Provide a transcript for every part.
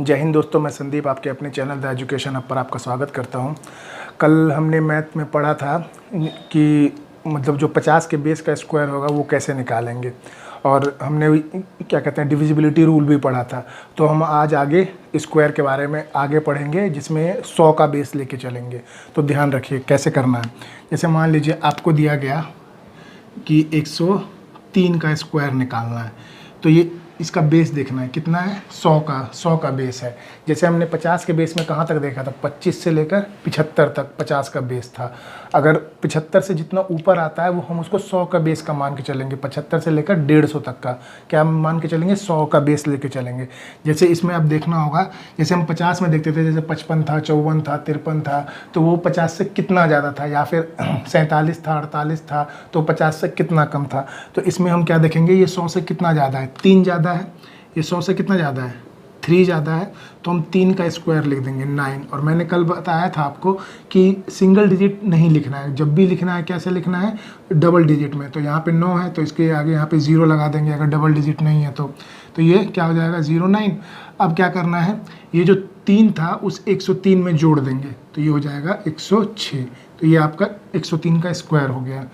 जय हिंद दोस्तों, मैं संदीप आपके अपने चैनल द एजुकेशन हब पर आपका स्वागत करता हूं। कल हमने मैथ में पढ़ा था कि मतलब जो 50 के बेस का स्क्वायर होगा वो कैसे निकालेंगे, और हमने क्या कहते हैं डिविजिबिलिटी रूल भी पढ़ा था। तो हम आज आगे स्क्वायर के बारे में आगे पढ़ेंगे, जिसमें 100 का बेस लेके चलेंगे। तो ध्यान रखिए कैसे करना है। जैसे मान लीजिए आपको दिया गया कि 103 का स्क्वायर निकालना है, तो ये इसका बेस देखना है कितना है, 100 का बेस है। जैसे हमने 50 के बेस में कहाँ तक देखा था, 25 से लेकर 75 तक 50 का बेस था। अगर 75 से जितना ऊपर आता है वो हम उसको 100 का बेस का मान के चलेंगे। 75 से लेकर 150 तक का क्या मान के चलेंगे, 100 का बेस लेके चलेंगे। जैसे इसमें अब देखना होगा, जैसे हम 50 में देखते थे, जैसे 55 था, 54 था, 53 था, तो वो 50 से कितना ज़्यादा था, या फिर 47 था, 48 था, तो 50 से कितना कम था। तो इसमें हम क्या देखेंगे, ये 100 से कितना ज़्यादा है, 3 ज़्यादा है। ये 100 से कितना ज़्यादा है, 3 ज़्यादा है। तो हम 3 का स्क्वायर लिख देंगे 9। और मैंने कल बताया था आपको कि सिंगल डिजिट नहीं लिखना है, जब भी लिखना है कैसे लिखना है, डबल डिजिट में। तो यहाँ पे 9 है तो इसके आगे यहाँ पे 0 लगा देंगे, अगर डबल डिजिट नहीं है तो ये क्या हो जाएगा, 09। अब क्या करना है, ये जो 3 था उस 103 में जोड़ देंगे, तो ये हो जाएगा 106। तो ये आपका 103 का स्क्वायर हो गया।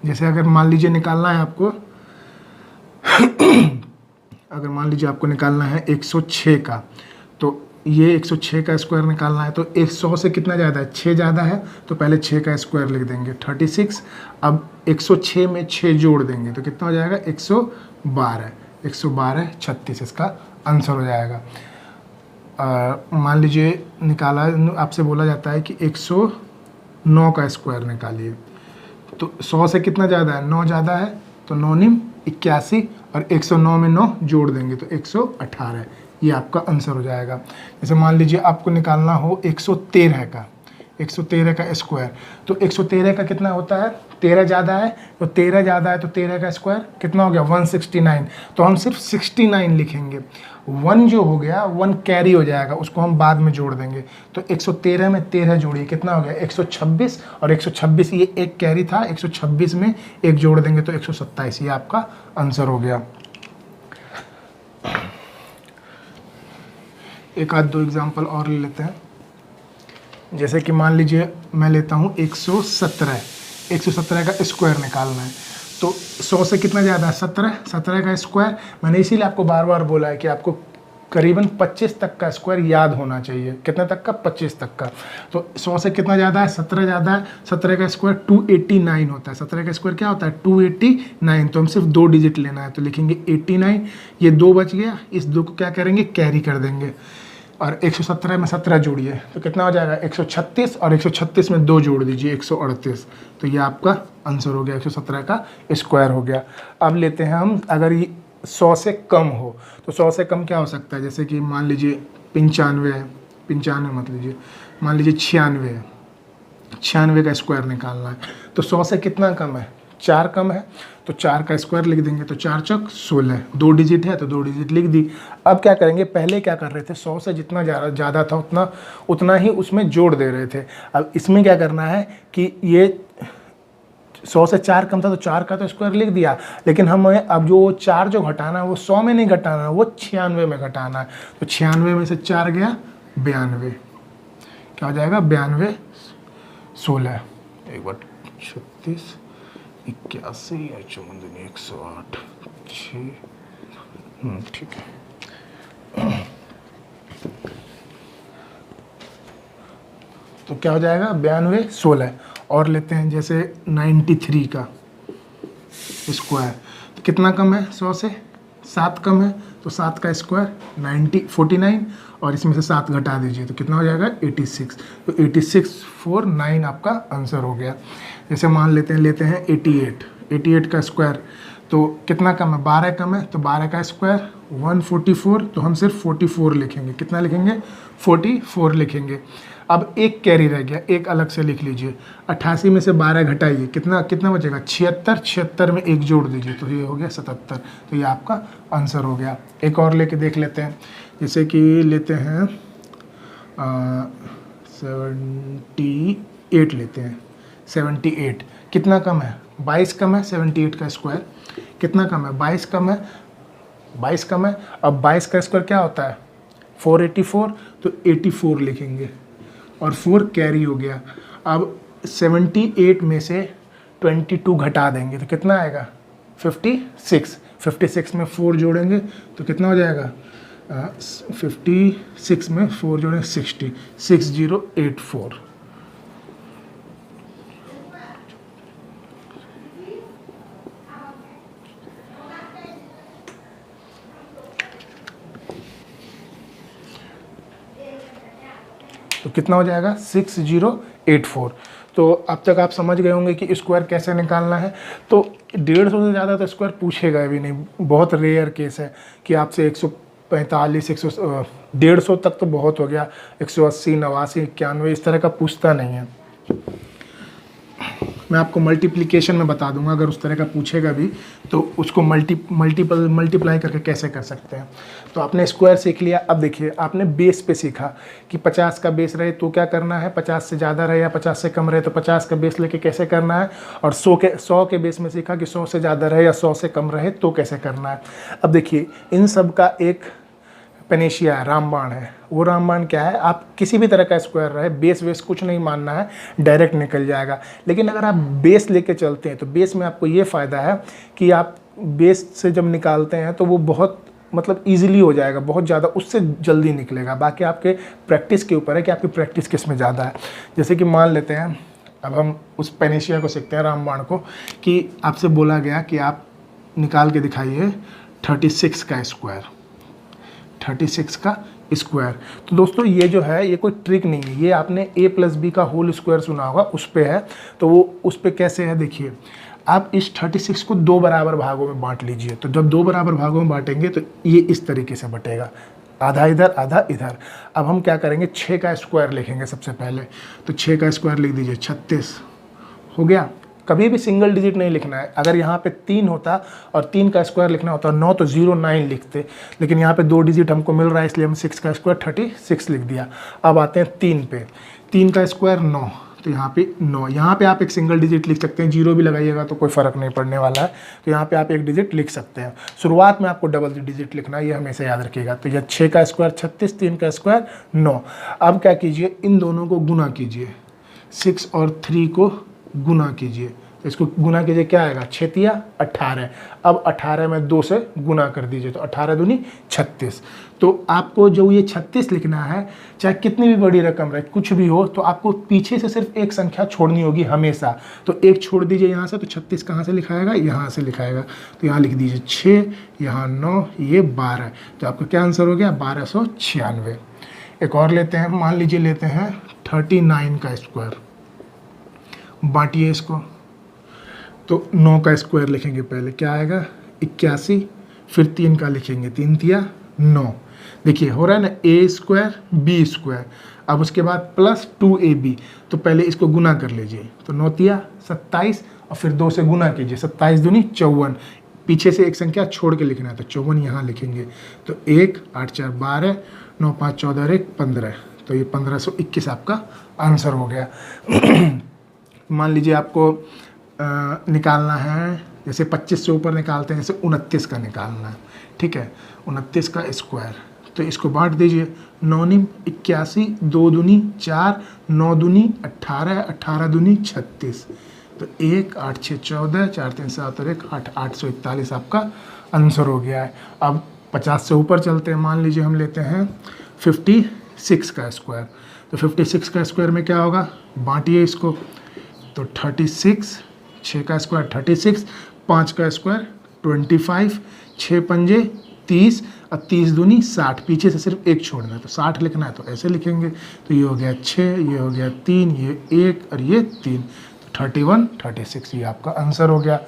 जैसे अगर मान लीजिए निकालना है आपको अगर मान लीजिए आपको निकालना है 106 का, तो ये 106 का स्क्वायर निकालना है। तो 100 से कितना ज़्यादा है, 6 ज़्यादा है, तो पहले 6 का स्क्वायर लिख देंगे 36। अब 106 में 6 जोड़ देंगे तो कितना हो जाएगा, 112 36 इसका आंसर हो जाएगा। मान लीजिए निकाला, आपसे बोला जाता है कि 109 का स्क्वायर निकालिए, तो 100 से कितना ज़्यादा है, 9 ज़्यादा है, तो 9 निम 81, और 109 में 9 जोड़ देंगे तो 118। ये आपका आंसर हो जाएगा। जैसे मान लीजिए आपको निकालना हो 113 का स्क्वायर, तो 113 का कितना होता है, 13 ज़्यादा है, तो 13 ज़्यादा है तो 13 का स्क्वायर कितना हो गया, 169। तो हम सिर्फ 69 लिखेंगे। 1 जो हो गया 1 कैरी हो जाएगा, उसको हम बाद में जोड़ देंगे। तो 113 में 13 जोड़िए, कितना हो गया, 126, और 126 ये एक कैरी था, 126 में 1 जोड़ देंगे तो 127। ये आपका आंसर हो गया। एक आध दो एग्जाम्पल और ले लेते हैं। जैसे कि मान लीजिए मैं लेता हूँ 117 का स्क्वायर निकालना है, तो 100 से कितना ज़्यादा है, 17 का स्क्वायर। मैंने इसीलिए आपको बार बार बोला है कि आपको करीबन 25 तक का स्क्वायर याद होना चाहिए। कितने तक का, 25 तक का। तो 100 से कितना ज़्यादा है, 17 ज़्यादा है। 17 का स्क्वायर 289 होता है। 17 का स्क्वायर क्या होता है, 289। तो हम सिर्फ 2 डिजिट लेना है, तो लिखेंगे 89। ये 2 बच गया, इस 2 को क्या करेंगे, कैरी कर देंगे, और 117 में 17 जोड़िए तो कितना हो जाएगा, 136, और 136 में 2 जोड़ दीजिए 138। तो ये आपका आंसर हो गया, 117 का स्क्वायर हो गया। अब लेते हैं हम, अगर ये 100 से कम हो, तो 100 से कम क्या हो सकता है। जैसे कि मान लीजिए 95 है, 95 मत लीजिए, मान लीजिए 96 है। 96 का स्क्वायर निकालना है, तो 100 से कितना कम है, 4 कम है, तो 4 का स्क्वायर लिख देंगे। तो 4 चौक 16, 2 डिजिट है तो 2 डिजिट लिख दी। अब क्या करेंगे, पहले क्या कर रहे थे, 100 से जितना ज़्यादा था उतना ही उसमें जोड़ दे रहे थे। अब इसमें क्या करना है कि ये 100 से 4 कम था तो 4 का तो स्क्वायर लिख दिया, लेकिन हमें अब जो 4 जो घटाना है वो 100 में नहीं घटाना है, वो 96 में घटाना है। तो 96 में से 4 गया 92, क्या हो जाएगा, 92 16 एक बार 36 81 या 54 108 6, ठीक है। तो क्या हो जाएगा, 92 16। और लेते हैं जैसे 93 का स्क्वायर, तो कितना कम है, 100 से 7 कम है, तो 7 का स्क्वायर 49, और इसमें से 7 घटा दीजिए तो कितना हो जाएगा, 86। तो 8649 आपका आंसर हो गया। जैसे मान लेते हैं 88 का स्क्वायर, तो कितना कम है, 12 कम है, तो 12 का स्क्वायर 144। तो हम सिर्फ 44 लिखेंगे, कितना लिखेंगे, 44 लिखेंगे। अब एक कैरी रह गया, एक अलग से लिख लीजिए। 88 में से 12 घटाइए, कितना बचेगा, 76। 76 में 1 जोड़ दीजिए तो ये हो गया 77। तो ये आपका आंसर हो गया। एक और लेके देख लेते हैं, जैसे कि लेते हैं 78 लेते हैं। 78 कितना कम है, 22 कम है। 78 का स्क्वायर कितना कम है, 22 कम है। 22 कम है। अब 22 का स्क्वायर क्या होता है, 484 तो 84 लिखेंगे और 4 कैरी हो गया। अब 78 में से 22 घटा देंगे तो कितना आएगा 56। 56 में 4 जोड़ेंगे तो कितना हो जाएगा 56 में 4 जोड़ेंगे 6084। तो कितना हो जाएगा 6084। तो अब तक आप समझ गए होंगे कि स्क्वायर कैसे निकालना है। तो 150 से ज़्यादा तो स्क्वायर पूछेगा भी नहीं, बहुत रेयर केस है कि आपसे 145 150 तक तो बहुत हो गया, 180 89 91 इस तरह का पूछता नहीं है। मैं आपको मल्टीप्लिकेशन में बता दूंगा, अगर उस तरह का पूछेगा भी तो उसको मल्टीप्लाई करके कैसे कर सकते हैं। तो आपने स्क्वायर सीख लिया। अब देखिए आपने बेस पे सीखा कि 50 का बेस रहे तो क्या करना है, 50 से ज़्यादा रहे या 50 से कम रहे तो 50 का बेस लेके कैसे करना है, और 100 के बेस में सीखा कि 100 से ज़्यादा रहे या 100 से कम रहे तो कैसे करना है। अब देखिए इन सब का एक पेनेशिया है, रामबाण है। वो रामबाण क्या है, आप किसी भी तरह का स्क्वायर रहे, बेस वेस कुछ नहीं मानना है, डायरेक्ट निकल जाएगा। लेकिन अगर आप बेस लेके चलते हैं तो बेस में आपको ये फ़ायदा है कि आप बेस से जब निकालते हैं तो वो बहुत मतलब ईजिली हो जाएगा, बहुत ज़्यादा उससे जल्दी निकलेगा। बाकी आपके प्रैक्टिस के ऊपर है कि आपकी प्रैक्टिस किस में ज़्यादा है। जैसे कि मान लेते हैं अब हम उस पेनेशिया को सीखते हैं, रामबाण को, कि आपसे बोला गया कि आप निकाल के दिखाइए 36 का स्क्वायर, 36 का स्क्वायर। तो दोस्तों ये जो है ये कोई ट्रिक नहीं है, ये आपने a+b का होल स्क्वायर सुना होगा, उस पे है। तो वो उस पे कैसे है देखिए, आप इस 36 को 2 बराबर भागों में बांट लीजिए। तो जब 2 बराबर भागों में बांटेंगे तो ये इस तरीके से बटेगा, आधा इधर आधा इधर। अब हम क्या करेंगे, 6 का स्क्वायर लिखेंगे सबसे पहले। तो 6 का स्क्वायर लिख दीजिए, 36 हो गया। कभी भी सिंगल डिजिट नहीं लिखना है। अगर यहाँ पे 3 होता और 3 का स्क्वायर लिखना होता 9 तो 09 लिखते, लेकिन यहाँ पे 2 डिजिट हमको मिल रहा है इसलिए हम 6 का स्क्वायर 36 लिख दिया। अब आते हैं 3 पे, 3 का स्क्वायर 9, तो यहाँ पे 9, यहाँ पे आप एक सिंगल डिजिट लिख सकते हैं, 0 भी लगाइएगा तो कोई फ़र्क नहीं पड़ने वाला है। तो यहाँ पे आप एक डिजिट लिख सकते हैं। शुरुआत में आपको डबल डिजिट लिखना है, ये हमेशा याद रखिएगा। तो यह 6 का स्क्वायर 36, 3 का स्क्वायर 9। अब क्या कीजिए, इन दोनों को गुना कीजिए, 6 और 3 को गुना कीजिए। तो इसको गुना कीजिए, क्या आएगा, 6 तिया 18। अब 18 में 2 से गुना कर दीजिए तो 18 दूनी 36। तो आपको जो ये 36 लिखना है, चाहे कितनी भी बड़ी रकम रहे, कुछ भी हो, तो आपको पीछे से सिर्फ एक संख्या छोड़नी होगी हमेशा। तो एक छोड़ दीजिए यहाँ से, तो 36 कहाँ से लिखाएगा, यहाँ से लिखाएगा। तो यहाँ लिख दीजिए 6, यहाँ 9, ये 12। तो आपका क्या आंसर हो गया, 1296। एक और लेते हैं, मान लीजिए लेते हैं 39 का स्क्वायर, बांटिए इसको। तो 9 का स्क्वायर लिखेंगे पहले, क्या आएगा 81, फिर 3 का लिखेंगे, 3 तिया 9। देखिए हो रहा है ना, a स्क्वायर b स्क्वायर, अब उसके बाद प्लस 2ab। तो पहले इसको गुना कर लीजिए, तो 9 तिया 27 और फिर 2 से गुना कीजिए, 27 दूनी 54। पीछे से एक संख्या छोड़ के लिखना है, तो 54 यहाँ लिखेंगे। तो 1 8 4 12, 9 5 14 1 15। तो ये 1521 आपका आंसर हो गया। मान लीजिए आपको निकालना है, जैसे 25 से ऊपर निकालते हैं, जैसे 29 का निकालना है, ठीक है, 29 का स्क्वायर। तो इसको बांट दीजिए, 9 नीम 81, 2 दूनी 4, 9 दूनी 18, 18 दूनी 36। तो 1 8 6 14, 4 3 7 और 1 8, 841 आपका आंसर हो गया है। अब 50 से ऊपर चलते हैं, मान लीजिए हम लेते हैं 56 का स्क्वायर। तो 56 का स्क्वायर में क्या होगा, बांटिए इसको। तो 36, 6 का स्क्वायर 36, 5 का स्क्वायर 25, 6 पंजे 30 और 30 दूनी 60। पीछे से सिर्फ एक छोड़ना है, तो 60 लिखना है, तो ऐसे लिखेंगे। तो ये हो गया 6, ये हो गया 3, ये 1 और ये 3। तो 31 36 ये आपका आंसर हो गया।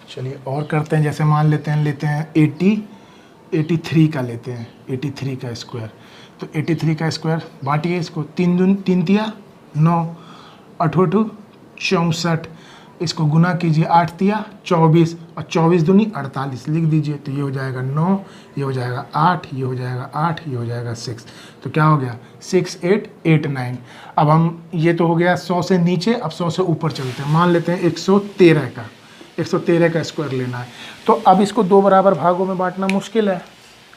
चलिए और करते हैं, जैसे मान लेते हैं 83 का लेते हैं, 83 का स्क्वायर। तो 83 का स्क्वायर बांटिए इसको, 3 तिया 9, 8 8 64। इसको गुना कीजिए, 8 तिया 24 और और 24 दूनी 48 लिख दीजिए। तो ये हो जाएगा 9, ये हो जाएगा 8, ये हो जाएगा 8, ये हो जाएगा 6। तो क्या हो गया 6889। अब हम ये तो हो गया 100 से नीचे, अब 100 से ऊपर चलते हैं। मान लेते हैं 113 का, 113 का स्क्वायर लेना है। तो अब इसको 2 बराबर भागों में बांटना मुश्किल है।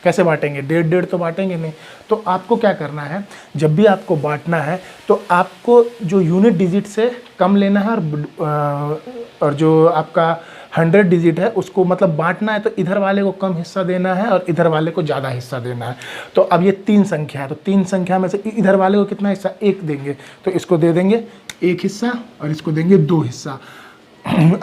कैसे बांटेंगे? 1.5 तो बांटेंगे नहीं। तो आपको क्या करना है, जब भी आपको बांटना है तो आपको जो यूनिट डिजिट से कम लेना है और जो आपका 100 डिजिट है उसको मतलब बांटना है, तो इधर वाले को कम हिस्सा देना है और इधर वाले को ज़्यादा हिस्सा देना है। तो अब ये 3 संख्या है, तो 3 संख्या में से इधर वाले को कितना हिस्सा? 1 देंगे, तो इसको दे देंगे 1 हिस्सा और इसको देंगे 2 हिस्सा।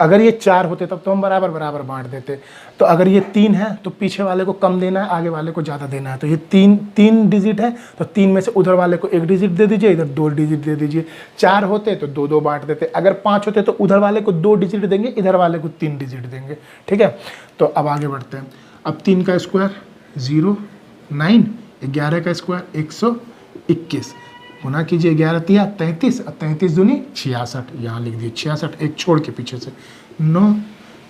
अगर ये 4 होते तब तो हम बराबर बराबर बांट देते। तो अगर ये 3 है तो पीछे वाले को कम देना है, आगे वाले को ज़्यादा देना है। तो ये 3 डिजिट है, तो 3 में से उधर वाले को 1 डिजिट दे दीजिए, इधर 2 डिजिट दे दीजिए। 4 होते तो 2-2 बांट देते। अगर 5 होते तो उधर वाले को 2 डिजिट देंगे, इधर वाले को 3 डिजिट देंगे। ठीक है, तो अब आगे बढ़ते हैं। अब 3 का स्क्वायर 0, 9, 11 का स्क्वायर 121, गुना कीजिए 11 तिया 33 और 33 दूनी 66, यहाँ लिख दिए 66, एक छोड़ के पीछे से 9,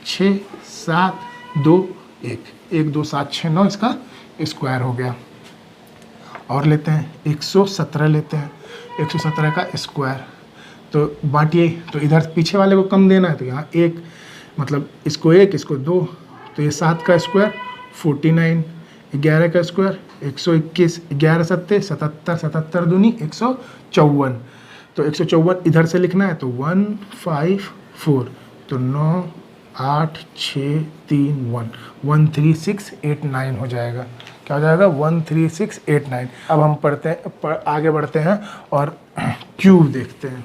6, 7, 2, 1, 1, 2, 7, 6, 9 इसका स्क्वायर हो गया। और लेते हैं 117 लेते हैं, 117 का स्क्वायर। तो बांटिए, तो इधर पीछे वाले को कम देना है, तो यहाँ 1 मतलब इसको 1 इसको 2, तो ये 7 का स्क्वायर 49, 11 का स्क्वायर 121, 11 सत्ते 77, 77 दूनी 154। तो 154 इधर से लिखना है, तो 154, तो 9, 8, 6, 3, 1, 13689 हो जाएगा। क्या हो जाएगा? 13689। अब हम पढ़ते हैं, आगे बढ़ते हैं और क्यूब देखते हैं।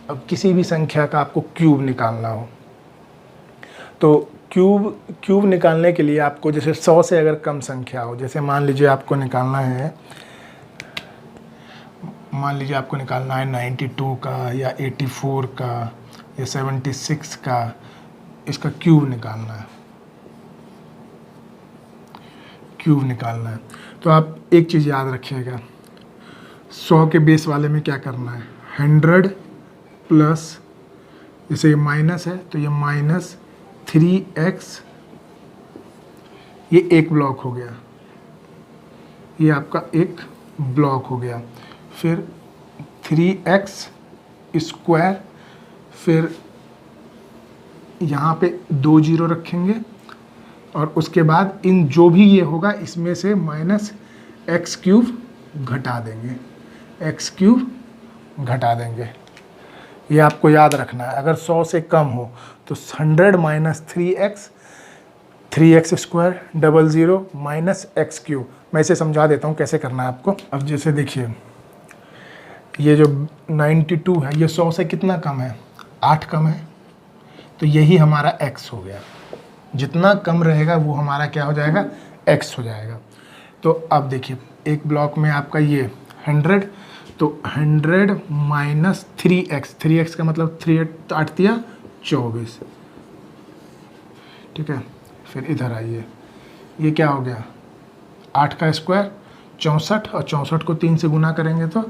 अब किसी भी संख्या का आपको क्यूब निकालना हो तो क्यूब निकालने के लिए आपको जैसे 100 से अगर कम संख्या हो, जैसे मान लीजिए आपको निकालना है 92 का या 84 का या 76 का, इसका क्यूब निकालना है। तो आप एक चीज़ याद रखिएगा, 100 के बेस वाले में क्या करना है, 100 प्लस, जैसे ये माइनस है तो ये -3x, ये एक ब्लॉक हो गया, ये आपका एक ब्लॉक हो गया। फिर 3x स्क्वायर, फिर यहाँ पे 2 जीरो रखेंगे और उसके बाद इन जो भी ये होगा इसमें से -x³ घटा देंगे, ये आपको याद रखना है। अगर 100 से कम हो तो 100 minus 3x square 00 minus x³ मैं इसे समझा देता हूँ कैसे करना है आपको। अब जैसे देखिए ये जो 92 है ये 100 से कितना कम है, 8 कम है, तो यही हमारा x हो गया। जितना कम रहेगा वो हमारा क्या हो जाएगा, x हो जाएगा। तो अब देखिए एक ब्लॉक में आपका ये 100, तो 100 माइनस 3x का मतलब 3 8 दिया 24, ठीक है। फिर इधर आइए, ये क्या हो गया, 8 का स्क्वायर 64 और 64 को 3 से गुना करेंगे तो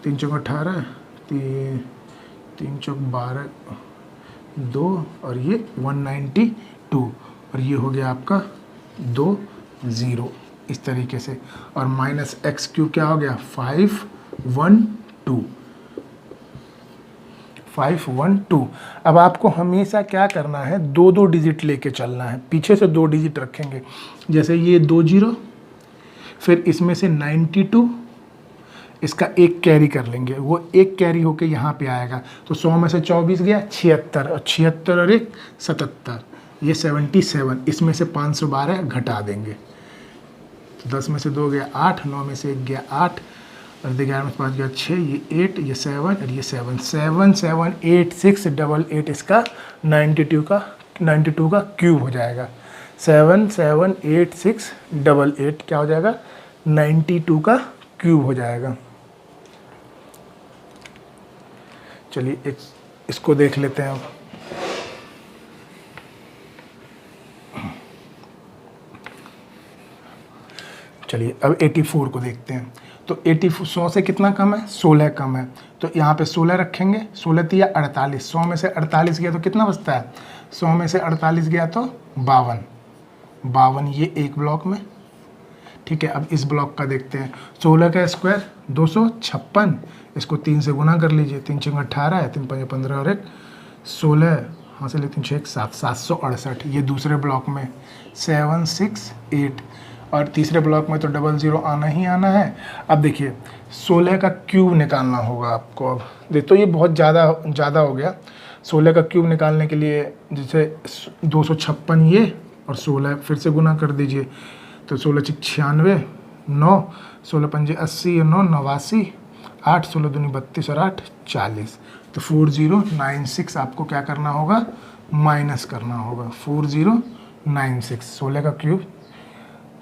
3 चौक 18, 3 चौक 12, 2 और ये 192 और ये हो गया आपका 2 0 इस तरीके से। और माइनस x³ क्या हो गया, 512। अब आपको हमेशा क्या करना है, 2 डिजिट लेके चलना है, पीछे से 2 डिजिट रखेंगे। जैसे ये 2 0, फिर इसमें से 92, इसका एक कैरी कर लेंगे, वो एक कैरी होके यहाँ पे आएगा, तो 100 में से 24 गया 76 और 76 और 1 77, ये 77, इसमें से 512 घटा देंगे, तो 10 में से 2 गया 8, 9 में से 1 गया 8 और 11 में से 5 गया 6, ये 8, ये 7 और ये 7, 778688 इसका 92 का क्यूब हो जाएगा। 778688 क्या हो जाएगा, 92 का क्यूब हो जाएगा। चलिए इसको देख लेते हैं अब। चलिए अब 84 को देखते हैं। तो तो 100 से कितना कम है, 16 कम है, तो यहाँ पे 16 रखेंगे, 16 तिया 48, 100 में से 48 गया तो कितना बचता है, 100 में से 48 गया तो 52, ये एक ब्लॉक में। ठीक है, अब इस ब्लॉक का देखते हैं। 16 का स्क्वायर 256, इसको 3 से गुना कर लीजिए, 3 × 18 है, 3 × 5 15 और 1 16, हाँ से 3 6 7 768। ये दूसरे ब्लॉक में 768 और तीसरे ब्लॉक में तो 00 आना ही आना है। अब देखिए 16 का क्यूब निकालना होगा आपको। अब देख तो ये बहुत ज़्यादा हो गया। 16 का क्यूब निकालने के लिए जैसे 256 ये और 16 फिर से गुना कर दीजिए, तो 16 × 96 9, 16 × 5 80 और 9 89, 8 16 दूनी 32 और 8 40। तो 4096 आपको क्या करना होगा, माइनस करना होगा। 4096, 16 का क्यूब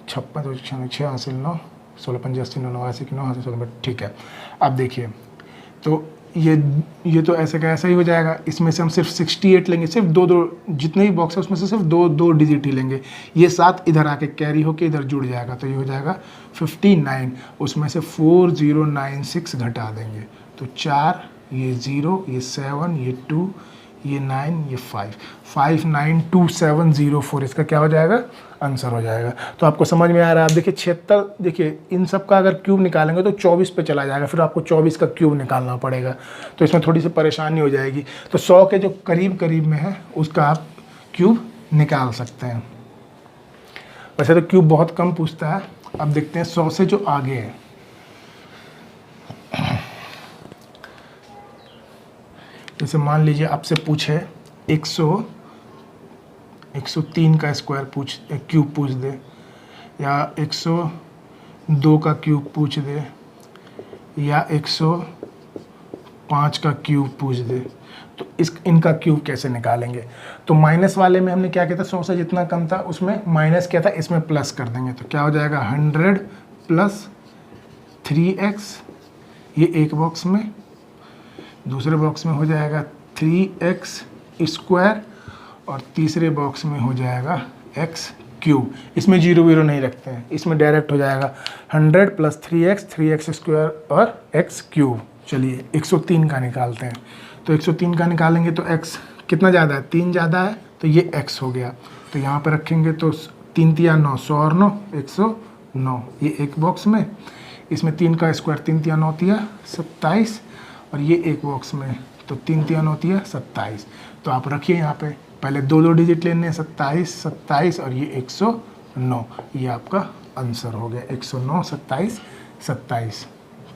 56 6 हासिल 9, 16 × 5 80 9 89 9 हासिल 16। ठीक है, अब देखिए तो ये तो ऐसे का ऐसा ही हो जाएगा। इसमें से हम सिर्फ 68 लेंगे, सिर्फ दो जितने भी बॉक्स है उसमें से सिर्फ दो डिजिट ही लेंगे। ये 7 इधर आके कैरी होके इधर जुड़ जाएगा, तो ये हो जाएगा 59। उसमें से 4096 घटा देंगे, तो 4 ये 0 ये 7 ये 2 ये 9 ये 5 592704 इसका क्या हो जाएगा, आंसर हो जाएगा। तो आपको समझ में आ रहा है। आप देखिए 76, देखिए इन सब का अगर क्यूब निकालेंगे तो 24 पे चला जाएगा, फिर आपको 24 का क्यूब निकालना पड़ेगा, तो इसमें थोड़ी सी परेशानी हो जाएगी। तो 100 के जो करीब में है उसका आप क्यूब निकाल सकते हैं। वैसे तो क्यूब बहुत कम पूछता है। अब देखते हैं 100 से जो आगे है। जैसे मान लीजिए आपसे पूछे 103 का स्क्वायर क्यूब पूछ दे, या 102 का क्यूब पूछ दे, या 105 का क्यूब पूछ दे, तो इनका क्यूब कैसे निकालेंगे। तो माइनस वाले में हमने क्या किया था, 100 से जितना कम था उसमें माइनस किया था, इसमें प्लस कर देंगे, तो क्या हो जाएगा 100 + 3x, ये एक बॉक्स में। दूसरे बॉक्स में हो जाएगा 3x स्क्वायर और तीसरे बॉक्स में हो जाएगा x क्यूब। इसमें 0 0 नहीं रखते हैं, इसमें डायरेक्ट हो जाएगा 100 + 3x स्क्वायर और x क्यूब। चलिए 103 का निकालते हैं। तो 103 का निकालेंगे तो x कितना ज़्यादा है, 3 ज़्यादा है, तो ये x हो गया। तो यहाँ पर रखेंगे तो 3 × 9 100 और 9 109, ये एक बॉक्स में। इसमें 3 का स्क्वायर 3 × 9 = 27 और ये एक बॉक्स में, तो 3 × 9 = 27। तो आप रखिए यहाँ पे, पहले दो डिजिट लेने हैं, 27 27 और ये 109, ये आपका आंसर हो गया 109 27 27।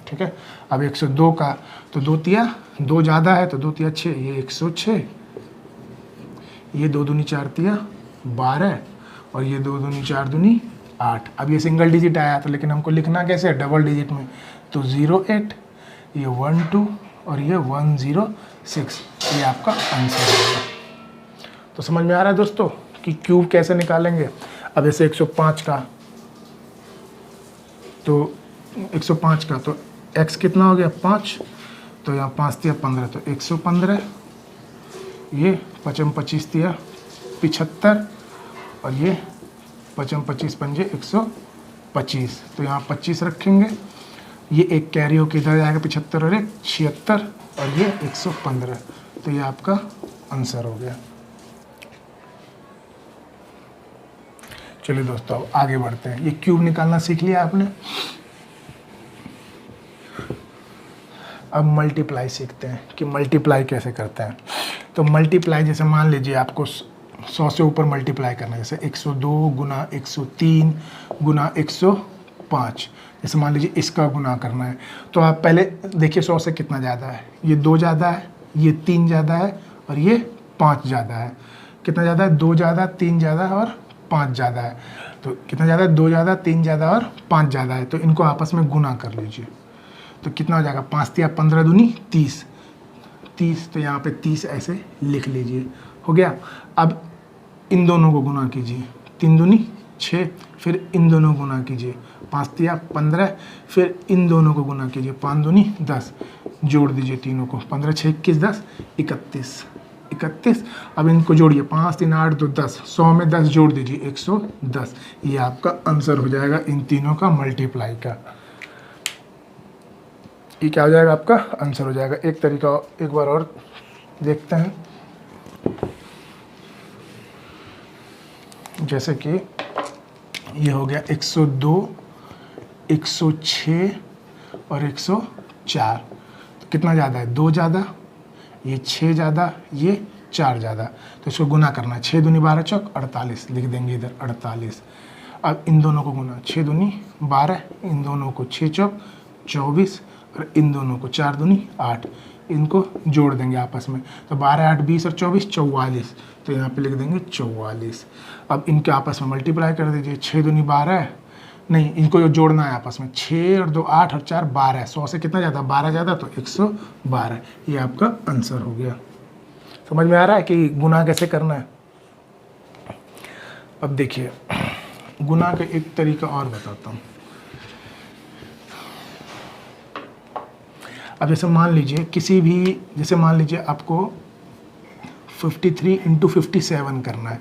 ठीक है, अब 102 का तो 2 × 2 ज़्यादा है, तो 2 × 6 ये 106, ये 2 दूनी 4 × 12 और ये 2 दूनी 4 दूनी 8। अब ये सिंगल डिजिट आया था, लेकिन हमको लिखना कैसे है, डबल डिजिट में, तो 08, ये 12 और ये 106, ये आपका आंसर होगा। तो समझ में आ रहा है दोस्तों कि क्यूब कैसे निकालेंगे। अब ऐसे 105 का, तो 105 का तो x कितना हो गया 5, तो यहाँ 5 × 15, तो 115, ये 5 × 25 = 75 और ये 5 × 25 पंजे 125, तो यहाँ 25 रखेंगे। ये एक कैरी होकर इधर जाएगा 75 और 1 76 और ये 115, तो ये आपका आंसर हो गया। चलिए दोस्तों अब आगे बढ़ते हैं। ये क्यूब निकालना सीख लिया आपने। अब मल्टीप्लाई सीखते हैं कि मल्टीप्लाई कैसे करते हैं। तो मल्टीप्लाई जैसे मान लीजिए आपको 100 से ऊपर मल्टीप्लाई करना है, जैसे 102 × 103 × 105, जैसे मान लीजिए इसका गुना करना है। तो आप पहले देखिए 100 से कितना ज़्यादा है, ये 2 ज़्यादा है, ये 3 ज़्यादा है और ये 5 ज़्यादा है। कितना ज़्यादा है, 2 ज़्यादा, 3 ज़्यादा और 5 ज़्यादा है। तो कितना ज़्यादा है, 2 ज़्यादा, 3 ज़्यादा और 5 ज़्यादा है। तो इनको आपस में गुना कर लीजिए, तो कितना हो जाएगा, 5 × 15 दूनी 30, तो यहाँ पे 30 ऐसे लिख लीजिए, हो गया। अब इन दोनों को गुना कीजिए, 3 दूनी 6, फिर इन दोनों को गुना कीजिए, 5 × 15, फिर इन दोनों को गुना कीजिए, 5 दूनी 10, जोड़ दीजिए तीनों को, 15 × 6 = 21 10 31। अब इनको जोड़िए, 5 3 8 2 10, 100 में 10 जोड़ दीजिए 110, ये आपका आंसर हो जाएगा इन तीनों का मल्टीप्लाई का। ये क्या हो जाएगा, आपका आंसर हो जाएगा। एक तरीका एक बार और देखते हैं, जैसे कि ये हो गया 102, 106 और 104। तो कितना ज़्यादा है, 2 ज़्यादा, ये 6 ज़्यादा, ये 4 ज़्यादा। तो इसको गुना करना है, 6 दूनी 12 चौक 48 लिख देंगे इधर 48। अब इन दोनों को गुना, 6 दूनी 12, इन दोनों को 6 चौक 24 और इन दोनों को 4 दूनी 8, इनको जोड़ देंगे आपस में। तो 12, 8, 20 और 24 44, तो यहाँ पे लिख देंगे 44। अब इनके आपस में मल्टीप्लाई कर दीजिए, 6 दूनी 12, नहीं इनको जोड़ना है आपस में, 6 और 2 8 और 4 12, 100 से कितना ज़्यादा, 12 ज़्यादा, तो 112। ये आपका आंसर हो गया। समझ में आ रहा है कि गुना कैसे करना है। अब देखिए गुना का एक तरीका और बताता हूँ। अब जैसे मान लीजिए किसी भी, जैसे मान लीजिए आपको 53 × 57 करना है,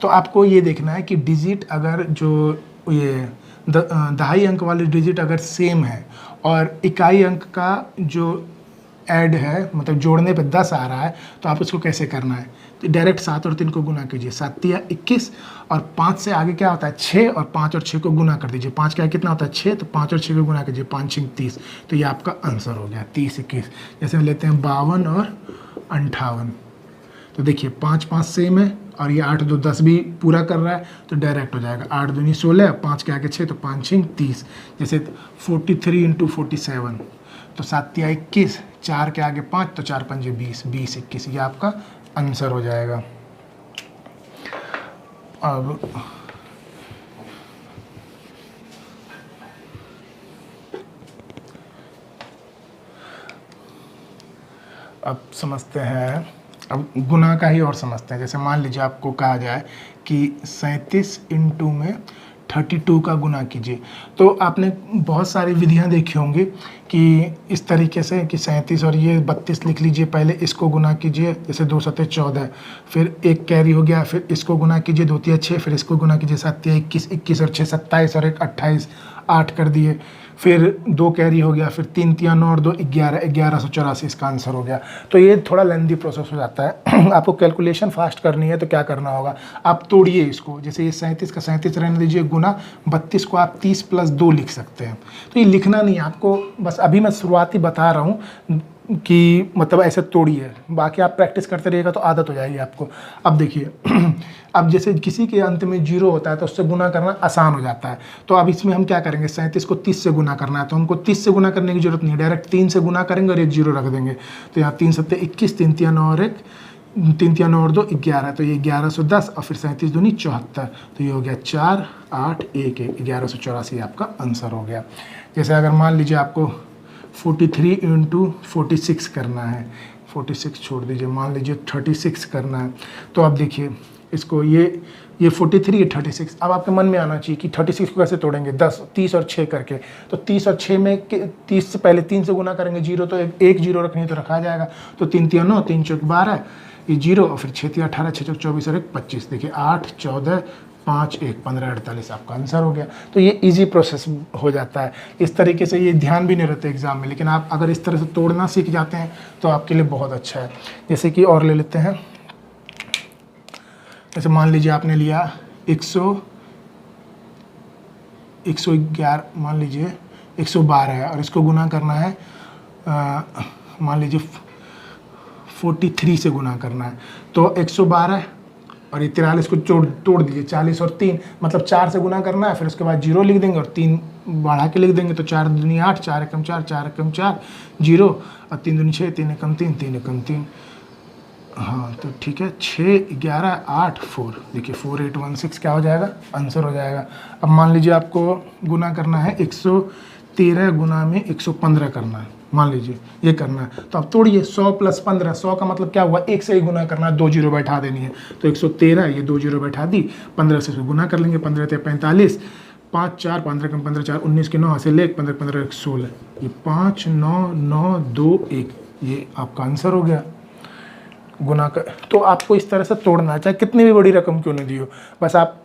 तो आपको ये देखना है कि डिजिट अगर जो ये दहाई अंक वाले डिजिट अगर सेम है और इकाई अंक का जो ऐड है, मतलब जोड़ने पे 10 आ रहा है, तो आप इसको कैसे करना है, तो डायरेक्ट 7 और 3 को गुना कीजिए, 7 या 21 और 5 से आगे क्या होता है 6, और 5 और 6 को गुना कर दीजिए, 5 क्या कितना होता है 6, तो 5 और 6 को गुना कीजिए, 5 6 30, तो ये आपका आंसर हो गया 30 21। जैसे हम लेते हैं 52 और 58, तो देखिए 5 5 सेम है और ये 8 2 10 भी पूरा कर रहा है, तो डायरेक्ट हो जाएगा 8 दूनी 16, 5 के आगे 6, तो 5 6 30। जैसे 43 × 47, तो 7 या 21, 4 के आगे 5, तो 4 5 20, 20 21, ये आपका आंसर हो जाएगा। अब समझते हैं, अब गुना का ही और समझते हैं। जैसे मान लीजिए आपको कहा जाए कि 37 × में 32 का गुना कीजिए, तो आपने बहुत सारी विधियां देखी होंगी कि इस तरीके से कि 37 और ये 32 लिख लीजिए, पहले इसको गुना कीजिए, जैसे 2 7 14, फिर एक कैरी हो गया, फिर इसको गुना कीजिए 2 3 6, फिर इसको गुना कीजिए 7 21, 21 और 6 27 और 1 28, 8 कर दिए, फिर 2 कैरी हो गया, फिर 3 3 9 और 2 11, 1184 इसका आंसर हो गया। तो ये थोड़ा लेंदी प्रोसेस हो जाता है। आपको कैलकुलेशन फास्ट करनी है तो क्या करना होगा, आप तोड़िए इसको, जैसे ये 37 का 37 रहने दीजिए, गुना 32 को आप 30 + 2 लिख सकते हैं। तो ये लिखना नहीं है आपको, बस अभी मैं शुरुआती बता रहा हूँ कि मतलब ऐसे तोड़िए, बाकी आप प्रैक्टिस करते रहिएगा तो आदत हो जाएगी आपको। अब देखिए अब जैसे किसी के अंत में 0 होता है तो उससे गुना करना आसान हो जाता है। तो अब इसमें हम क्या करेंगे, 37 को 30 से गुना करना है, तो हमको 30 से गुना करने की जरूरत नहीं है, डायरेक्ट 3 से गुना करेंगे और एक 0 रख देंगे। तो यहाँ 3 7 21, 3 3 9 और 1, 3 3 9 और 2 11, तो ये 1110 और फिर 37 दूनी 74, तो ये हो गया 4 8 1 1, 1184 आपका आंसर हो गया। जैसे अगर मान लीजिए आपको 43 × 46 करना है, 46 छोड़ दीजिए, मान लीजिए 36 करना है, तो अब देखिए इसको ये 43 ये 36, अब आपके मन में आना चाहिए कि 36 को कैसे तोड़ेंगे, 10 30 और 6 करके। तो 30 और 6 में 30 से पहले 3 से गुना करेंगे, 0 तो एक 0 रखनी है तो रखा जाएगा, तो 3 3 9, 3 4 12, ये 0 और फिर 6 3 18, 6 4 24 और 1 25, देखिए 8 14 5 1 15 48 आपका आंसर हो गया। तो ये इजी प्रोसेस हो जाता है, इस तरीके से ये ध्यान भी नहीं रहता एग्जाम में, लेकिन आप अगर इस तरह से तोड़ना सीख जाते हैं तो आपके लिए बहुत अच्छा है। जैसे कि और ले लेते हैं, जैसे मान लीजिए आपने लिया 111, मान लीजिए 112 है और इसको गुना करना है, मान लीजिए 43 से गुना करना है, तो 112 और ये 43 को तोड़ दीजिए, 40 और 3 मतलब 4 से गुना करना है, फिर उसके बाद 0 लिख देंगे और 3 बढ़ा के लिख देंगे, तो 4 दूनी 8, 4 एकम 4, 4 एकम 4 0 और 3 दूनी 6, 3 एकम 3, 3 एकम 3, हाँ तो ठीक है, 6 11 8 4, देखिए 4816 क्या हो जाएगा, आंसर हो जाएगा। अब मान लीजिए आपको गुना करना है 113 गुना में 115 करना है, मान लीजिए ये करना है, तो अब तोड़िए 100 + 15, 100 का मतलब क्या हुआ, 1 से ही गुना करना है, 2 0 बैठा देनी है, तो 113 ये 2 0 बैठा दी, 15 से गुना कर लेंगे, 15 × 45, 5 4 15 कम 15 4 19 के 9 से ले 15 15 1 16, ये 5 9 9 2 1, ये आपका आंसर हो गया गुना कर। तो आपको इस तरह से तोड़ना है, चाहे कितनी भी बड़ी रकम क्यों नहीं दी हो, बस आप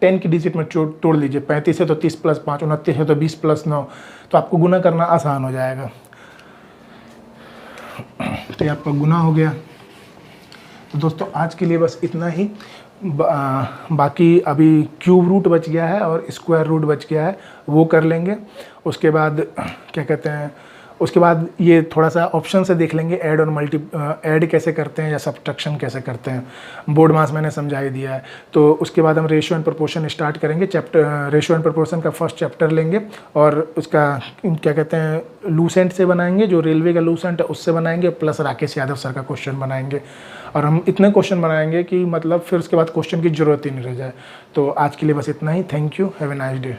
10 की डिजिट में तोड़ लीजिए, 35 है तो 30 + 5, 29 है तो 20 + 9, तो आपको गुना करना आसान हो जाएगा। तो ये आपका गुना हो गया। तो दोस्तों आज के लिए बस इतना ही। बाकी अभी क्यूब रूट बच गया है और स्क्वायर रूट बच गया है, वो कर लेंगे। उसके बाद क्या कहते हैं, उसके बाद ये थोड़ा सा ऑप्शन से देख लेंगे, ऐड और मल्टी ऐड कैसे करते हैं या सब्ट्रैक्शन कैसे करते हैं। बोर्ड मास मैंने समझा ही दिया है। तो उसके बाद हम रेशियो एंड प्रोपोर्शन स्टार्ट करेंगे। चैप्टर रेशियो एंड प्रोपोर्शन का फर्स्ट चैप्टर लेंगे और उसका क्या कहते हैं लूसेंट से बनाएंगे, जो रेलवे का लूसेंट है उससे बनाएंगे, प्लस राकेश यादव सर का क्वेश्चन बनाएंगे। और हम इतने क्वेश्चन बनाएंगे कि मतलब फिर उसके बाद क्वेश्चन की ज़रूरत ही नहीं रह जाए। तो आज के लिए बस इतना ही। Thank you, have a nice day.